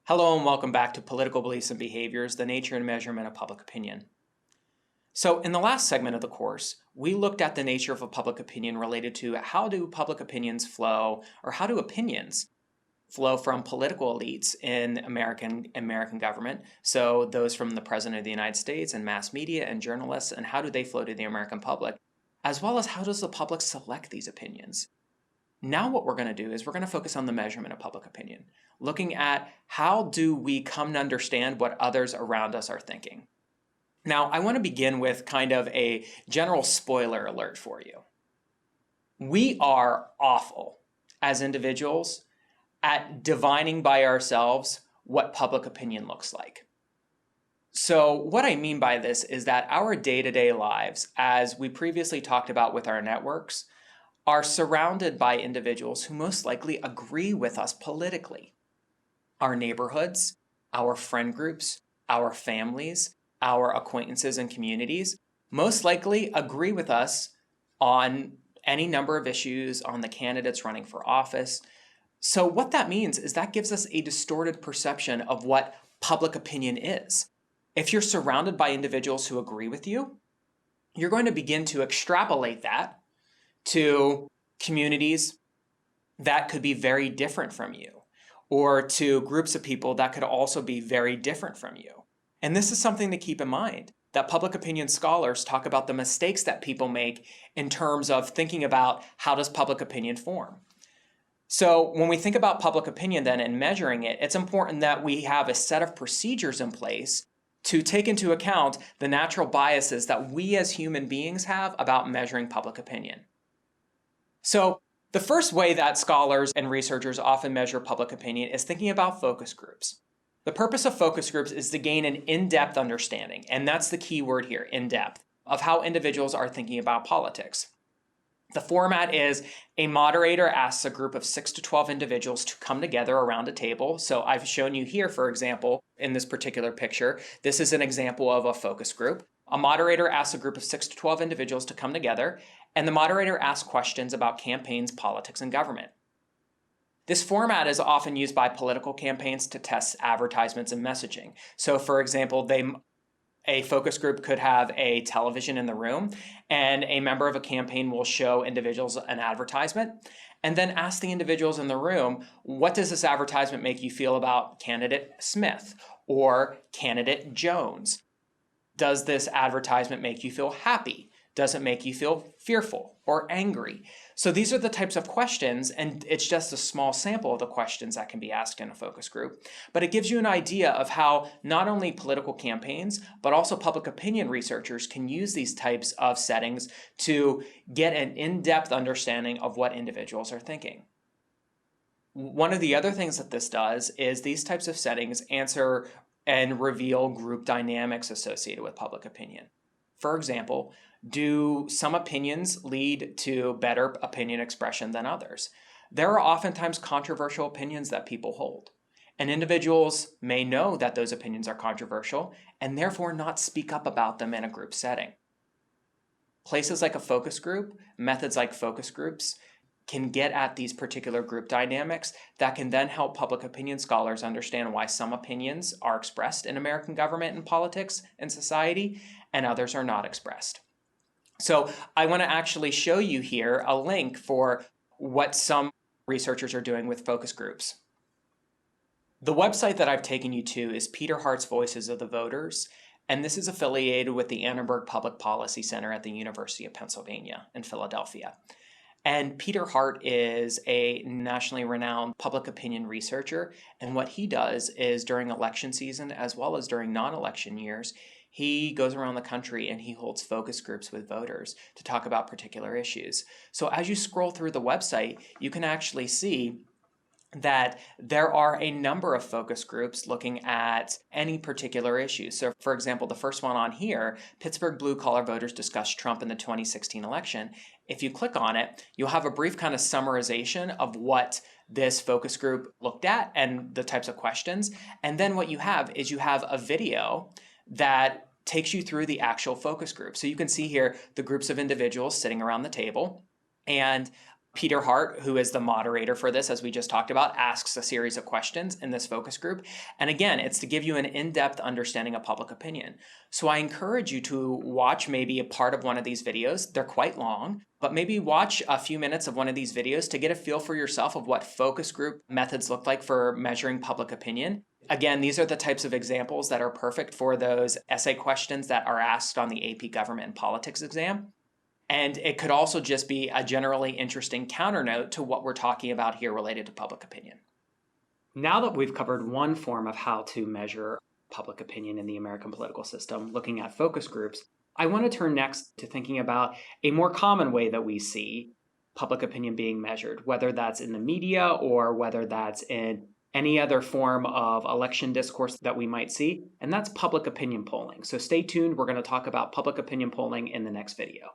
Hello and welcome back to Political Beliefs and Behaviors, the Nature and Measurement of Public Opinion. So in the last segment of the course, we looked at the nature of a public opinion related to how do public opinions flow, or how do opinions flow from political elites in American government, so those from the President of the United States and mass media and journalists, and how do they flow to the American public, as well as how does the public select these opinions. Now what we're going to do is we're going to focus on the measurement of public opinion, looking at how do we come to understand what others around us are thinking. Now, I want to begin with kind of a general spoiler alert for you. We are awful as individuals at divining by ourselves what public opinion looks like. So what I mean by this is that our day-to-day lives, as we previously talked about with our networks, are surrounded by individuals who most likely agree with us politically. Our neighborhoods, our friend groups, our families, our acquaintances and communities most likely agree with us on any number of issues, on the candidates running for office. So what that means is that gives us a distorted perception of what public opinion is. If you're surrounded by individuals who agree with you, you're going to begin to extrapolate that to communities that could be very different from you, or to groups of people that could also be very different from you. And this is something to keep in mind, that public opinion scholars talk about the mistakes that people make in terms of thinking about how does public opinion form. So when we think about public opinion then and measuring it, it's important that we have a set of procedures in place to take into account the natural biases that we as human beings have about measuring public opinion. So the first way that scholars and researchers often measure public opinion is thinking about focus groups. The purpose of focus groups is to gain an in-depth understanding, and that's the key word here, in-depth, of how individuals are thinking about politics. The format is a moderator asks a group of 6 to 12 individuals to come together around a table. So I've shown you here, for example, in this particular picture, this is an example of a focus group. A moderator asks a group of 6 to 12 individuals to come together, and the moderator asks questions about campaigns, politics, and government. This format is often used by political campaigns to test advertisements and messaging. So for example, a focus group could have a television in the room, and a member of a campaign will show individuals an advertisement and then ask the individuals in the room, what does this advertisement make you feel about candidate Smith or candidate Jones? Does this advertisement make you feel happy? Does it make you feel fearful or angry? So these are the types of questions, and it's just a small sample of the questions that can be asked in a focus group. But it gives you an idea of how not only political campaigns, but also public opinion researchers can use these types of settings to get an in-depth understanding of what individuals are thinking. One of the other things that this does is these types of settings answer and reveal group dynamics associated with public opinion. For example, do some opinions lead to better opinion expression than others? There are oftentimes controversial opinions that people hold, and individuals may know that those opinions are controversial and therefore not speak up about them in a group setting. Places like a focus group, methods like focus groups, can get at these particular group dynamics that can then help public opinion scholars understand why some opinions are expressed in American government and politics and society, and others are not expressed. So I want to actually show you here a link for what some researchers are doing with focus groups. The website that I've taken you to is Peter Hart's Voices of the Voters, and this is affiliated with the Annenberg Public Policy Center at the University of Pennsylvania in Philadelphia. And Peter Hart is a nationally renowned public opinion researcher, and what he does is during election season as well as during non-election years, he goes around the country and he holds focus groups with voters to talk about particular issues. So as you scroll through the website, you can actually see that there are a number of focus groups looking at any particular issue. So for example, the first one on here, Pittsburgh blue-collar voters discuss Trump in the 2016 election. If you click on it, you'll have a brief kind of summarization of what this focus group looked at and the types of questions. And then what you have is you have a video that takes you through the actual focus group. So you can see here the groups of individuals sitting around the table, and Peter Hart, who is the moderator for this, as we just talked about, asks a series of questions in this focus group. And again, it's to give you an in-depth understanding of public opinion. So I encourage you to watch maybe a part of one of these videos. They're quite long, but maybe watch a few minutes of one of these videos to get a feel for yourself of what focus group methods look like for measuring public opinion. Again, these are the types of examples that are perfect for those essay questions that are asked on the AP Government and Politics exam. And it could also just be a generally interesting counter note to what we're talking about here related to public opinion. Now that we've covered one form of how to measure public opinion in the American political system, looking at focus groups, I want to turn next to thinking about a more common way that we see public opinion being measured, whether that's in the media or whether that's in any other form of election discourse that we might see, and that's public opinion polling. So stay tuned, we're going to talk about public opinion polling in the next video.